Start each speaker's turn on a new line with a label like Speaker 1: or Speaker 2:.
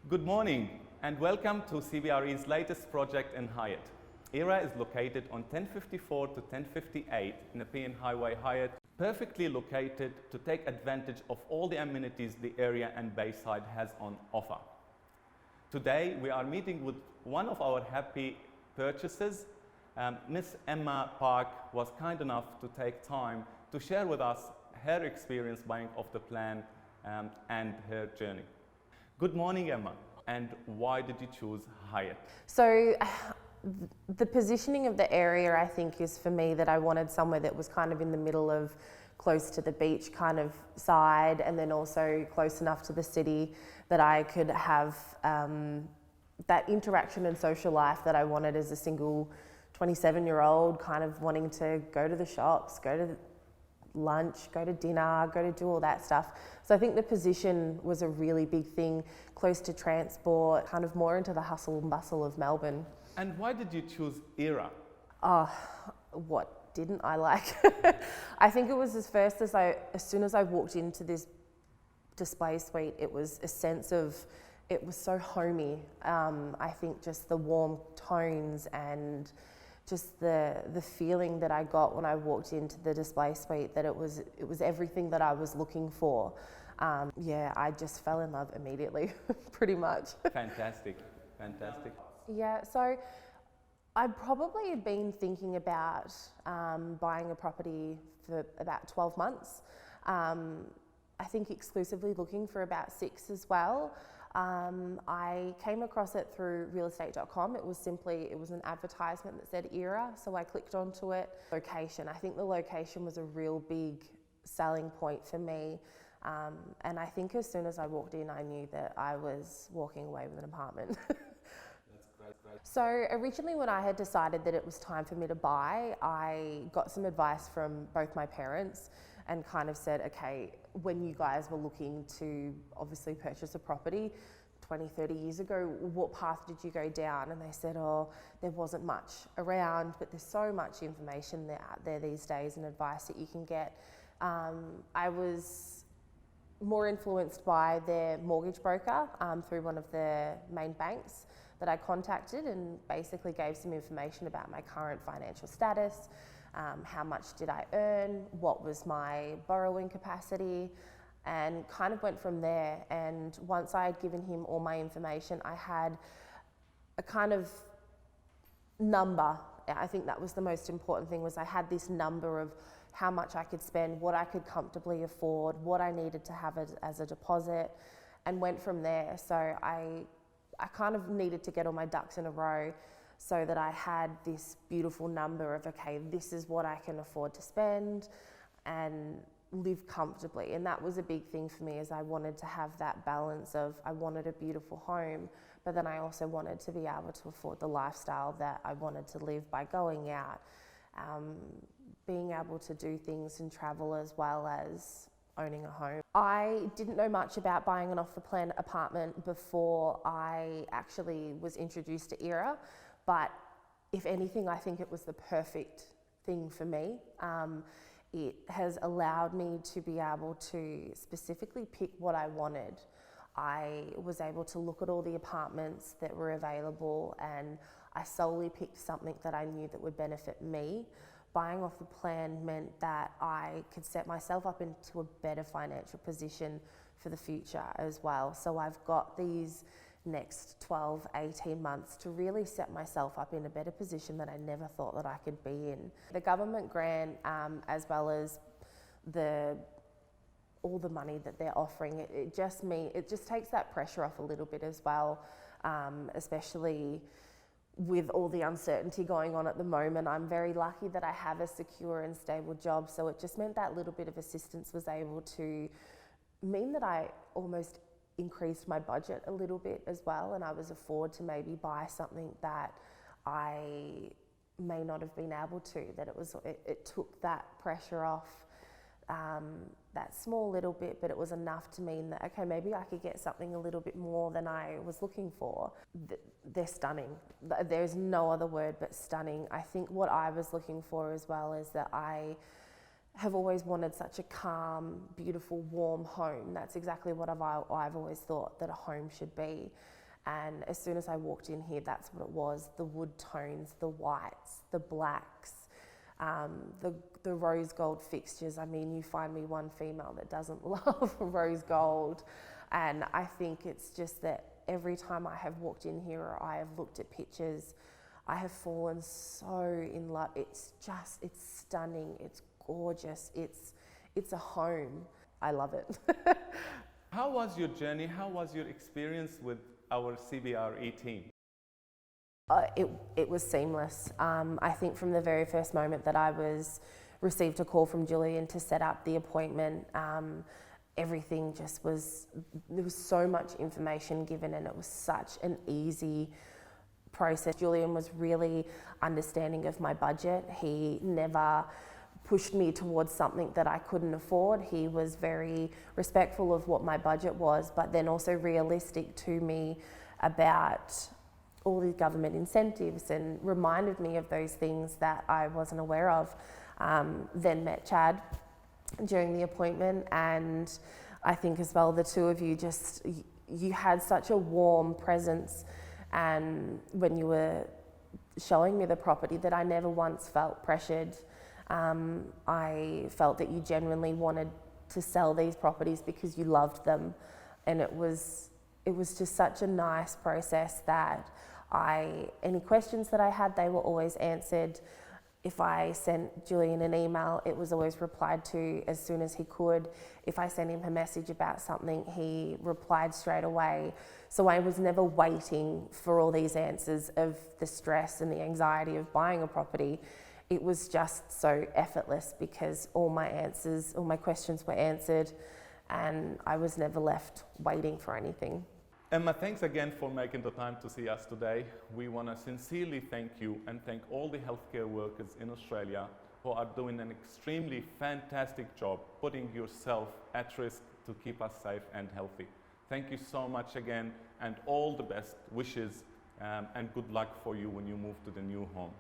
Speaker 1: Good morning and welcome to CBRE's latest project in Highett. ERA is located on 1054 to 1058 Nepean Highway, Highett, perfectly located to take advantage of all the amenities the area and Bayside has on offer. Today we are meeting with one of our happy purchasers. Miss Emma Park was kind enough to take time to share with us her experience buying off the plan and her journey. Good morning, Emma. And why did you choose Highett?
Speaker 2: So the positioning of the area, I think, is for me that I wanted somewhere that was kind of in the middle of close to the beach kind of side, and then also close enough to the city that I could have that interaction and social life that I wanted as a single 27-year-old, kind of wanting to go to the shops, go to lunch, go to dinner, go to do all that stuff. So I think the position was a really big thing, close to transport, kind of more into the hustle and bustle of Melbourne.
Speaker 1: And why did you choose ERA?
Speaker 2: What didn't I like? I think it was as soon as I walked into this display suite, it was a sense of, it was so homey. I think just the warm tones and just the feeling that I got when I walked into the display suite, that it was everything that I was looking for. I just fell in love immediately, pretty much.
Speaker 1: Fantastic, fantastic.
Speaker 2: Yeah, so I probably had been thinking about buying a property for about 12 months. I think exclusively looking for about 6 as well. I came across it through realestate.com. It was an advertisement that said ERA, so I clicked onto it. Location, I think the location was a real big selling point for me. And I think as soon as I walked in, I knew that I was walking away with an apartment.
Speaker 1: That's great.
Speaker 2: So originally when I had decided that it was time for me to buy, I got some advice from both my parents and kind of said, okay, when you guys were looking to obviously purchase a property 20, 30 years ago, what path did you go down? And they said, there wasn't much around, but there's so much information out there these days and advice that you can get. I was more influenced by their mortgage broker through one of the main banks that I contacted, and basically gave some information about my current financial status, how much did I earn, what was my borrowing capacity, and kind of went from there. And once I had given him all my information, I had a kind of number. I think that was the most important thing, was I had this number of how much I could spend, what I could comfortably afford, what I needed to have as a deposit, and went from there. So I kind of needed to get all my ducks in a row so that I had this beautiful number of, okay, this is what I can afford to spend and live comfortably. And that was a big thing for me, as I wanted to have that balance of, I wanted a beautiful home, but then I also wanted to be able to afford the lifestyle that I wanted to live by going out, being able to do things and travel, as well as owning a home. I didn't know much about buying an off-the-plan apartment before I actually was introduced to ERA, but if anything, I think it was the perfect thing for me. It has allowed me to be able to specifically pick what I wanted. I was able to look at all the apartments that were available, and I solely picked something that I knew that would benefit me. Buying off the plan meant that I could set myself up into a better financial position for the future as well. So I've got these next 12, 18 months to really set myself up in a better position that I never thought that I could be in. The government grant, as well as all the money that they're offering, it just takes that pressure off a little bit as well, especially with all the uncertainty going on at the moment. I'm very lucky that I have a secure and stable job, so it just meant that little bit of assistance was able to mean that I almost increased my budget a little bit as well, and I was afford to maybe buy something that I may not have been able to, that it took that pressure off, that small little bit, but it was enough to mean that, okay, maybe I could get something a little bit more than I was looking for. They're stunning. There's no other word but stunning. I think what I was looking for as well is that I have always wanted such a calm, beautiful, warm home. That's exactly what I've always thought that a home should be. And as soon as I walked in here, that's what it was. The wood tones, the whites, the blacks, the rose gold fixtures. I mean, you find me one female that doesn't love rose gold. And I think it's just that every time I have walked in here or I have looked at pictures, I have fallen so in love. It's stunning, it's gorgeous, it's a home. I love it.
Speaker 1: How was your journey? How was your experience with our CBRE team?
Speaker 2: It was seamless. I think from the very first moment that I received a call from Julian to set up the appointment, everything just was, there was so much information given and it was such an easy process. Julian was really understanding of my budget. He never pushed me towards something that I couldn't afford. He was very respectful of what my budget was, but then also realistic to me about all the government incentives and reminded me of those things that I wasn't aware of. Then met Chad during the appointment, and I think as well the two of you you had such a warm presence, and when you were showing me the property, that I never once felt pressured. I felt that you genuinely wanted to sell these properties because you loved them, and it was just such a nice process that any questions that I had, they were always answered. If I sent Julian an email, it was always replied to as soon as he could. If I sent him a message about something, he replied straight away. So I was never waiting for all these answers of the stress and the anxiety of buying a property. It was just so effortless because all my questions were answered, and I was never left waiting for anything.
Speaker 1: Emma, thanks again for making the time to see us today. We want to sincerely thank you and thank all the healthcare workers in Australia who are doing an extremely fantastic job putting yourself at risk to keep us safe and healthy. Thank you so much again, and all the best wishes and good luck for you when you move to the new home.